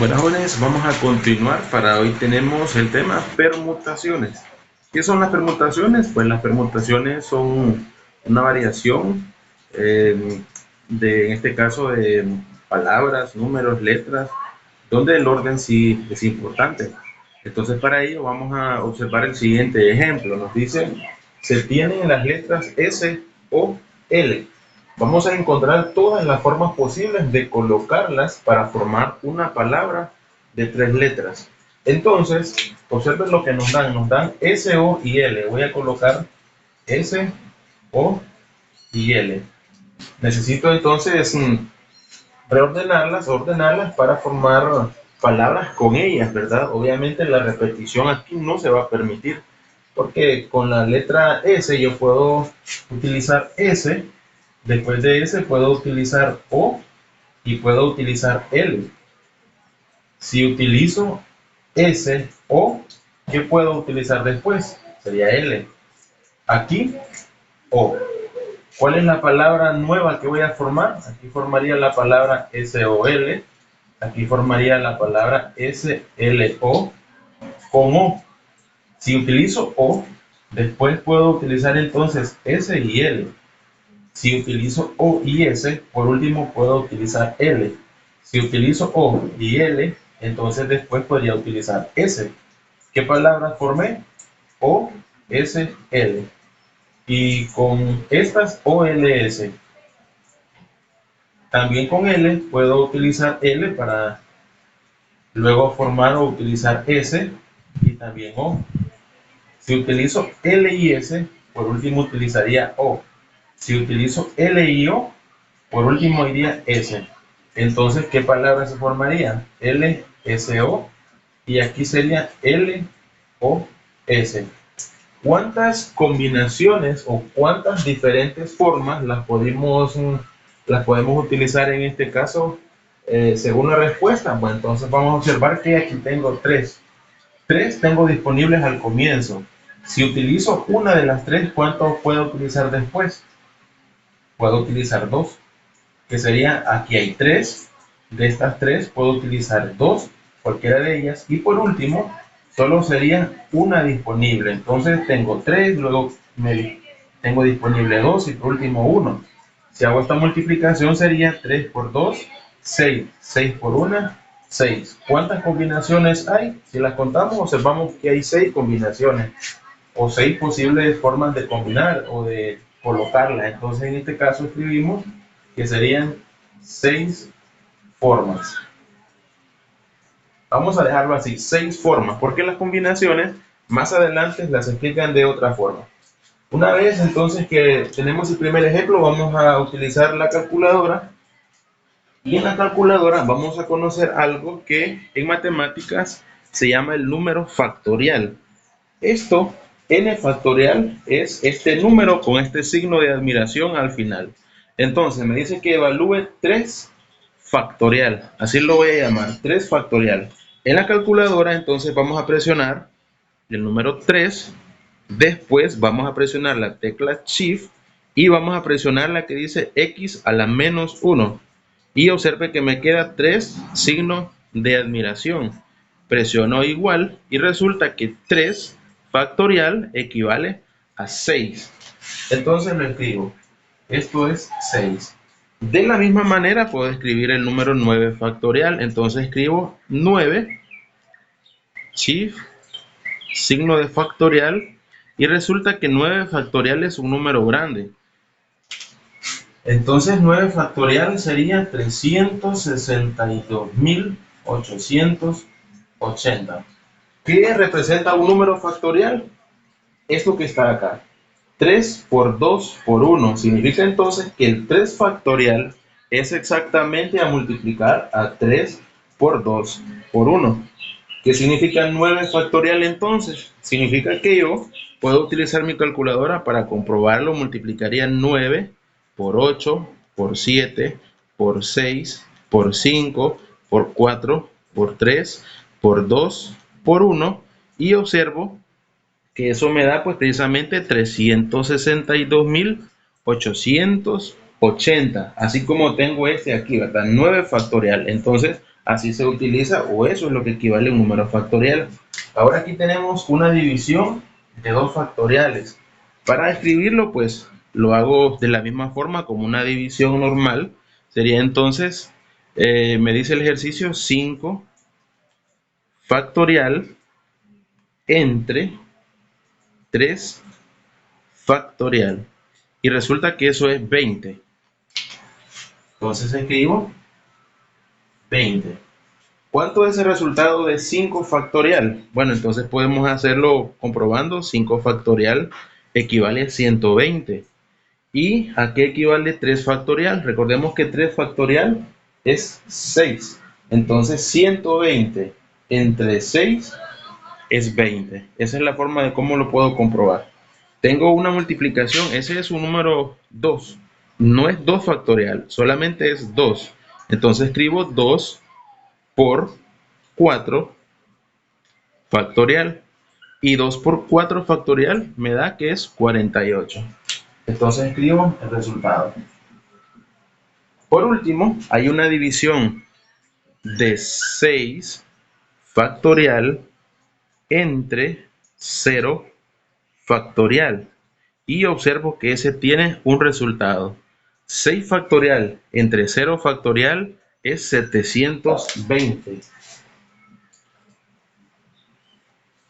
Bueno, jóvenes, vamos a continuar. Para hoy tenemos el tema permutaciones. ¿Qué son las permutaciones? Pues las permutaciones son una variación en este caso, de palabras, números, letras, donde el orden sí es importante. Entonces, para ello vamos a observar el siguiente ejemplo. Nos dice, se tienen las letras S, O, L. Vamos a encontrar todas las formas posibles de colocarlas para formar una palabra de 3 letras. Entonces, observen lo que nos dan. Nos dan S, O y L. Voy a colocar S, O y L. Necesito entonces ordenarlas para formar palabras con ellas, ¿verdad? Obviamente la repetición aquí no se va a permitir, porque con la letra S yo puedo utilizar S, después de S puedo utilizar O y puedo utilizar L. Si utilizo S, O, ¿qué puedo utilizar después? Sería L. Aquí, O. ¿Cuál es la palabra nueva que voy a formar? Aquí formaría la palabra SOL. Aquí formaría la palabra SLO con O. Si utilizo O, después puedo utilizar entonces S y L. Si utilizo O y S, por último puedo utilizar L. Si utilizo O y L, entonces después podría utilizar S. ¿Qué palabras formé? O, S, L. Y con estas OLS, también con L, puedo utilizar L para luego formar o utilizar S y también O. Si utilizo L y S, por último utilizaría O. Si utilizo L y O, por último iría S. Entonces, ¿qué palabra se formaría? L, S, O. Y aquí sería L, O, S. ¿Cuántas combinaciones o cuántas diferentes formas las podemos utilizar en este caso según la respuesta? Bueno, entonces vamos a observar que aquí tengo tres. Tres tengo disponibles al comienzo. Si utilizo una de las tres, ¿cuánto puedo utilizar después? Puedo utilizar dos, que sería, aquí hay tres. De estas tres puedo utilizar dos, cualquiera de ellas. Y por último, solo sería una disponible. Entonces tengo tres, luego tengo disponible dos y por último uno. Si hago esta multiplicación sería 3 por 2, 6. 6 por 1, 6. ¿Cuántas combinaciones hay? Si las contamos, observamos que hay 6 combinaciones o 6 posibles formas de combinar o de colocarla. Entonces en este caso escribimos que serían 6 formas. Vamos a dejarlo así, 6 formas, porque las combinaciones más adelante las explican de otra forma. Una vez entonces que tenemos el primer ejemplo, vamos a utilizar la calculadora. Y en la calculadora vamos a conocer algo que en matemáticas se llama el número factorial. Esto, n factorial, es este número con este signo de admiración al final. Entonces me dice que evalúe 3 factorial, así lo voy a llamar, 3 factorial. En la calculadora entonces vamos a presionar el número 3, después vamos a presionar la tecla Shift y vamos a presionar la que dice X a la menos 1. Y observe que me queda 3 signos de admiración. Presiono igual y resulta que 3 factorial equivale a 6. Entonces lo escribo. Esto es 6. De la misma manera puedo escribir el número 9 factorial. Entonces escribo 9, Shift, signo de factorial, y resulta que 9 factorial es un número grande. Entonces 9 factorial sería 362.880. ¿Qué representa un número factorial? Esto que está acá. 3 por 2 por 1. Significa entonces que el 3 factorial es exactamente a multiplicar a 3 por 2 por 1. ¿Qué significa 9 factorial entonces? Significa que yo puedo utilizar mi calculadora para comprobarlo. Multiplicaría 9 por 8, por 7, por 6, por 5, por 4, por 3, por 2, por 1 y observo que eso me da pues precisamente 362.880, así como tengo este aquí, ¿verdad? 9 factorial. Entonces Así se utiliza, o eso es lo que equivale a un número factorial. Ahora aquí tenemos una división de 2 factoriales. Para escribirlo, pues lo hago de la misma forma como una división normal. Sería entonces, me dice el ejercicio 5 factorial entre 3 factorial. Y resulta que eso es 20. Entonces escribo 20. ¿Cuánto es el resultado de 5 factorial? Bueno, entonces podemos hacerlo comprobando. 5 factorial equivale a 120. ¿Y a qué equivale 3 factorial? Recordemos que 3 factorial es 6. Entonces 120 entre 6 es 20. Esa es la forma de cómo lo puedo comprobar. Tengo una multiplicación, ese es un número 2. No es 2 factorial, solamente es 2. Entonces escribo 2 por 4 factorial. Y 2 por 4 factorial me da que es 48. Entonces escribo el resultado. Por último, hay una división de 6 factorial entre 0 factorial. Y observo que ese tiene un resultado. 6 factorial entre 0 factorial es 720.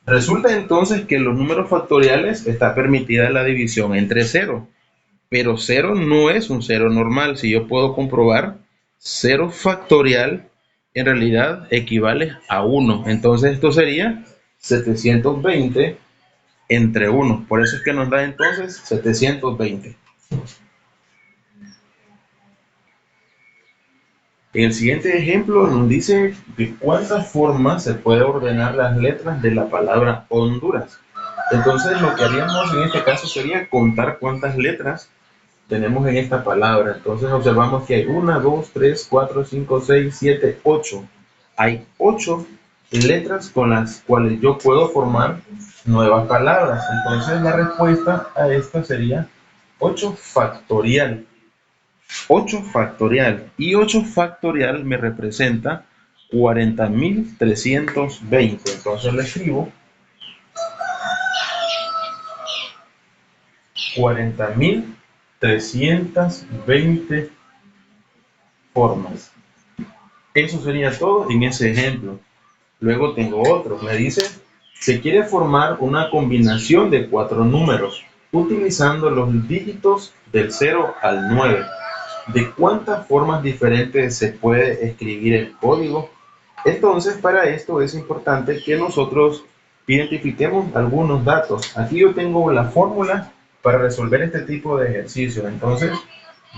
Resulta entonces que en los números factoriales está permitida la división entre 0, pero 0 no es un 0 normal. Si yo puedo comprobar, 0 factorial en realidad equivale a 1. Entonces esto sería 720 entre 1. Por eso es que nos da entonces 720. El siguiente ejemplo nos dice de cuántas formas se puede ordenar las letras de la palabra Honduras. Entonces lo que haríamos en este caso sería contar cuántas letras tenemos en esta palabra. Entonces observamos que hay 1, 2, 3, 4, 5, 6, 7, 8. Hay 8 letras con las cuales yo puedo formar nuevas palabras. Entonces la respuesta a esta sería 8 factorial. 8 factorial. Y 8 factorial me representa 40.320. Entonces le escribo 40.320 formas. Eso sería todo en ese ejemplo. Luego tengo otro. Me dice, se quiere formar una combinación de 4 números utilizando los dígitos del 0 al 9. ¿De cuántas formas diferentes se puede escribir el código? Entonces, para esto es importante que nosotros identifiquemos algunos datos. Aquí yo tengo la fórmula para resolver este tipo de ejercicio. Entonces,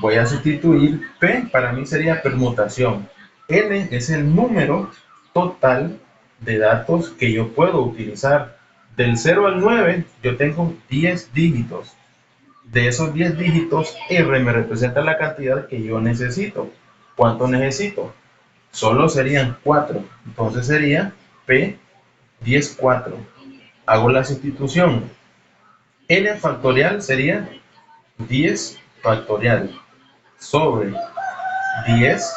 voy a sustituir P, para mí sería permutación. N es el número total de datos que yo puedo utilizar. Del 0 al 9, yo tengo 10 dígitos. De esos 10 dígitos, R me representa la cantidad que yo necesito. ¿Cuánto necesito? Solo serían 4. Entonces sería P 10, 4. Hago la sustitución. N factorial sería 10 factorial sobre 10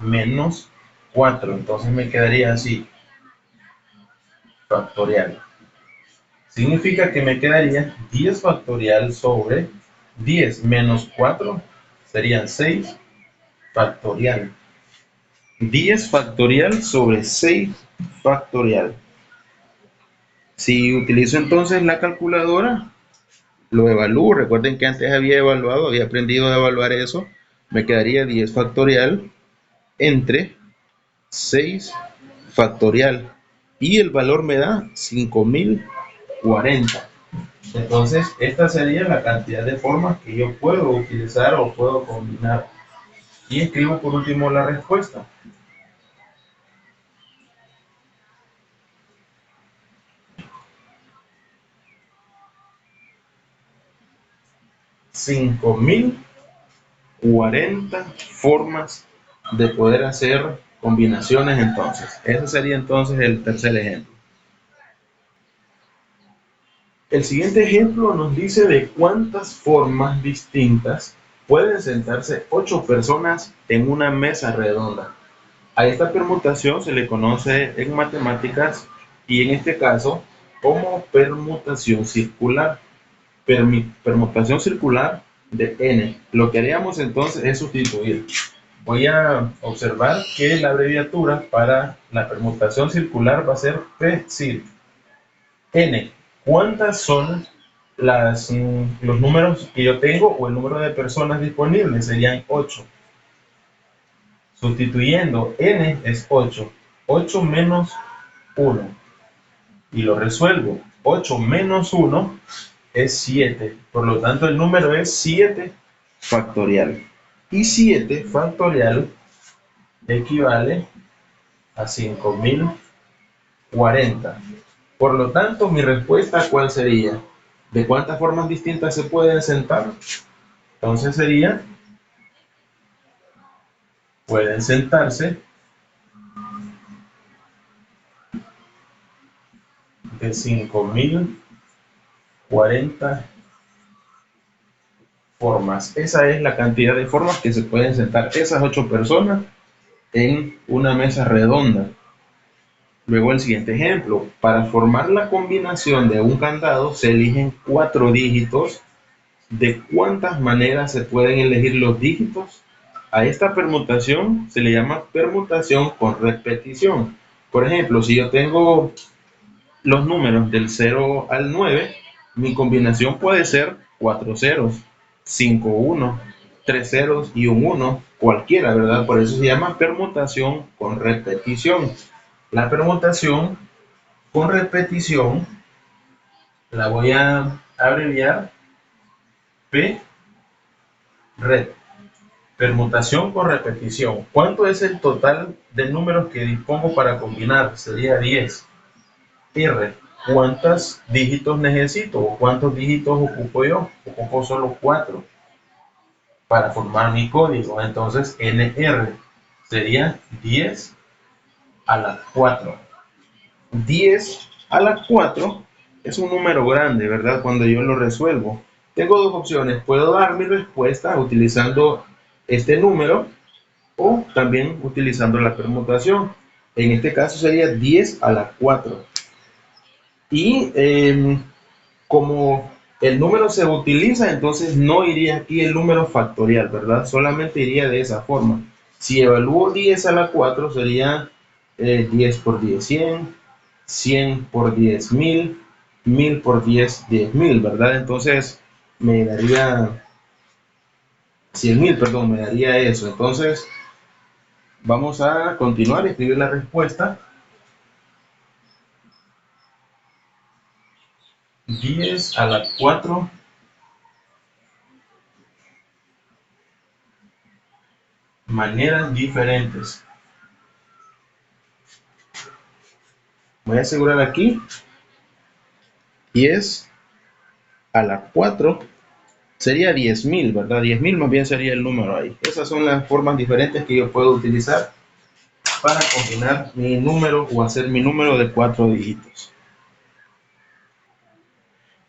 menos 4. Entonces me quedaría así. Factorial. Significa que me quedaría 10 factorial sobre 10 menos 4 serían 6 factorial. 10 factorial sobre 6 factorial. Si utilizo entonces la calculadora, lo evalúo. Recuerden que antes había aprendido a evaluar eso. Me quedaría 10 factorial entre 6 factorial. Y el valor me da 5040. Entonces, esta sería la cantidad de formas que yo puedo utilizar o puedo combinar. Y escribo por último la respuesta. 5040 formas de poder hacer combinaciones entonces. Ese sería entonces el tercer ejemplo. El siguiente ejemplo nos dice de cuántas formas distintas pueden sentarse 8 personas en una mesa redonda. A esta permutación se le conoce en matemáticas y en este caso como permutación circular. Permutación circular de n. Lo que haríamos entonces es sustituir. Voy a observar que la abreviatura para la permutación circular va a ser PCIR. N. ¿Cuántas son los números que yo tengo o el número de personas disponibles? Serían 8. Sustituyendo n es 8. 8 menos 1. Y lo resuelvo. 8 menos 1 es 7. Por lo tanto, el número es 7 factorial. Y 7 factorial equivale a 5040. Por lo tanto, mi respuesta, ¿cuál sería? ¿De cuántas formas distintas se pueden sentar? Entonces sería, pueden sentarse de 5040 formas. Esa es la cantidad de formas que se pueden sentar esas 8 personas en una mesa redonda. Luego el siguiente ejemplo. Para formar la combinación de un candado se eligen 4 dígitos. ¿De cuántas maneras se pueden elegir los dígitos? A esta permutación se le llama permutación con repetición. Por ejemplo, si yo tengo los números del 0 al 9, mi combinación puede ser 4 ceros, 5 1, 3 ceros y un 1, cualquiera, ¿verdad? Por eso se llama permutación con repetición. La permutación con repetición la voy a abreviar P-REP. Permutación con repetición. ¿Cuánto es el total de números que dispongo para combinar? Sería 10. R. ¿Cuántos dígitos necesito o cuántos dígitos ocupo yo? Ocupo solo 4 para formar mi código. Entonces NR sería 10 a la 4. 10 a la 4 es un número grande, ¿verdad? Cuando yo lo resuelvo. Tengo dos opciones. Puedo dar mi respuesta utilizando este número o también utilizando la permutación. En este caso sería 10 a la 4. Y como el número se utiliza, entonces no iría aquí el número factorial, ¿verdad? Solamente iría de esa forma. Si evalúo 10 a la 4 sería 10 por 10, 100, 100 por 10, 1000, 1000 por 10, 10.000, ¿verdad? Entonces me daría 100.000, perdón, me daría eso. Entonces vamos a continuar y escribir la respuesta. 10 a la 4 maneras diferentes. Voy a asegurar aquí 10 a la 4 sería 10.000, ¿verdad? 10.000 más bien sería el número ahí. Esas son las formas diferentes que yo puedo utilizar para combinar mi número o hacer mi número de 4 dígitos.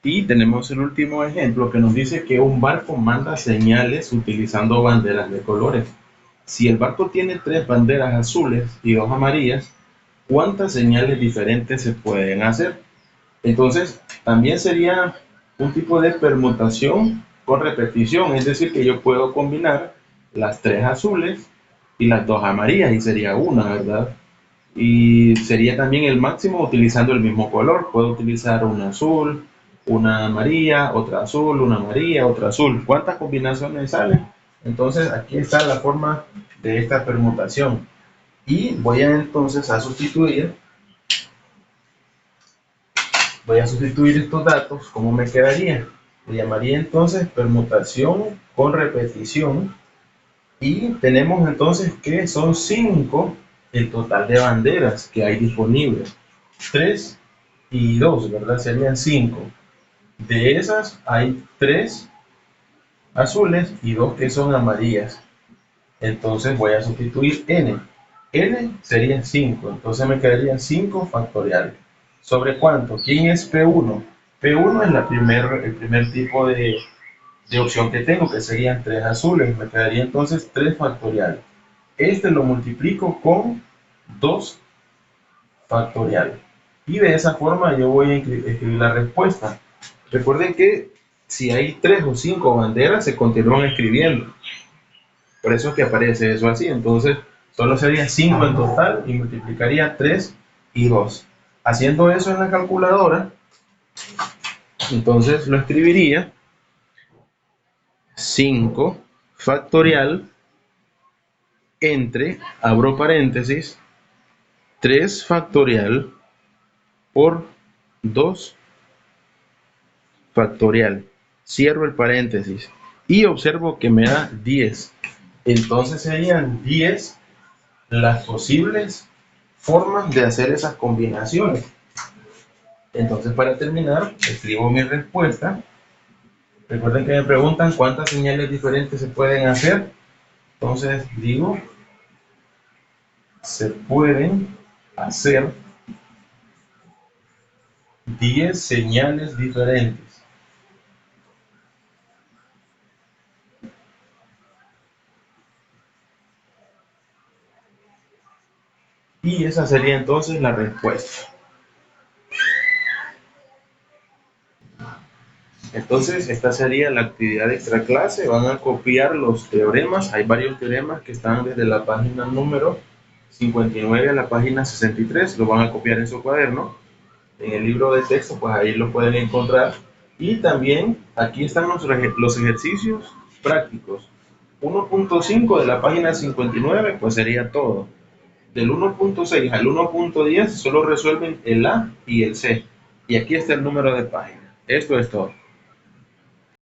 Y tenemos el último ejemplo que nos dice que un barco manda señales utilizando banderas de colores. Si el barco tiene 3 banderas azules y 2 amarillas, ¿cuántas señales diferentes se pueden hacer? Entonces, también sería un tipo de permutación con repetición, es decir, que yo puedo combinar las 3 azules y las 2 amarillas y sería una, ¿verdad? Y sería también el máximo utilizando el mismo color. Puedo utilizar una azul, una amarilla, otra azul, una amarilla, otra azul. ¿Cuántas combinaciones salen? Entonces, aquí está la forma de esta permutación. Y voy a entonces a sustituir. Voy a sustituir estos datos. ¿Cómo me quedaría? Le llamaría entonces permutación con repetición. Y tenemos entonces que son 5 el total de banderas que hay disponibles. 3 y 2, ¿verdad? Serían 5. De esas hay 3 azules y 2 que son amarillas. Entonces voy a sustituir n. N sería 5. Entonces me quedarían 5 factorial. ¿Sobre cuánto? ¿Quién es P1? P1 es el primer tipo de opción que tengo, que serían 3 azules. Me quedaría entonces 3 factorial. este lo multiplico con 2 factorial. Y de esa forma yo voy a escribir la respuesta. Recuerden que si hay 3 o 5 banderas, se continúan escribiendo. Por eso es que aparece eso así. Entonces, solo sería 5 en total y multiplicaría 3 y 2. Haciendo eso en la calculadora, entonces lo escribiría 5 factorial entre, abro paréntesis, 3 factorial por 2 factorial. Cierro el paréntesis y observo que me da 10. Entonces serían 10 las posibles formas de hacer esas combinaciones. Entonces, para terminar, escribo mi respuesta. Recuerden que me preguntan cuántas señales diferentes se pueden hacer. Entonces digo, se pueden hacer 10 señales diferentes. Y esa sería entonces la respuesta. Entonces, esta sería la actividad extra clase. Van a copiar los teoremas. Hay varios teoremas que están desde la página número 59 a la página 63. Lo van a copiar en su cuaderno. En el libro de texto, pues ahí lo pueden encontrar. Y también aquí están los ejercicios prácticos. 1.5 de la página 59, pues sería todo. Del 1.6 al 1.10 solo resuelven el A y el C. Y aquí está el número de página. Esto es todo.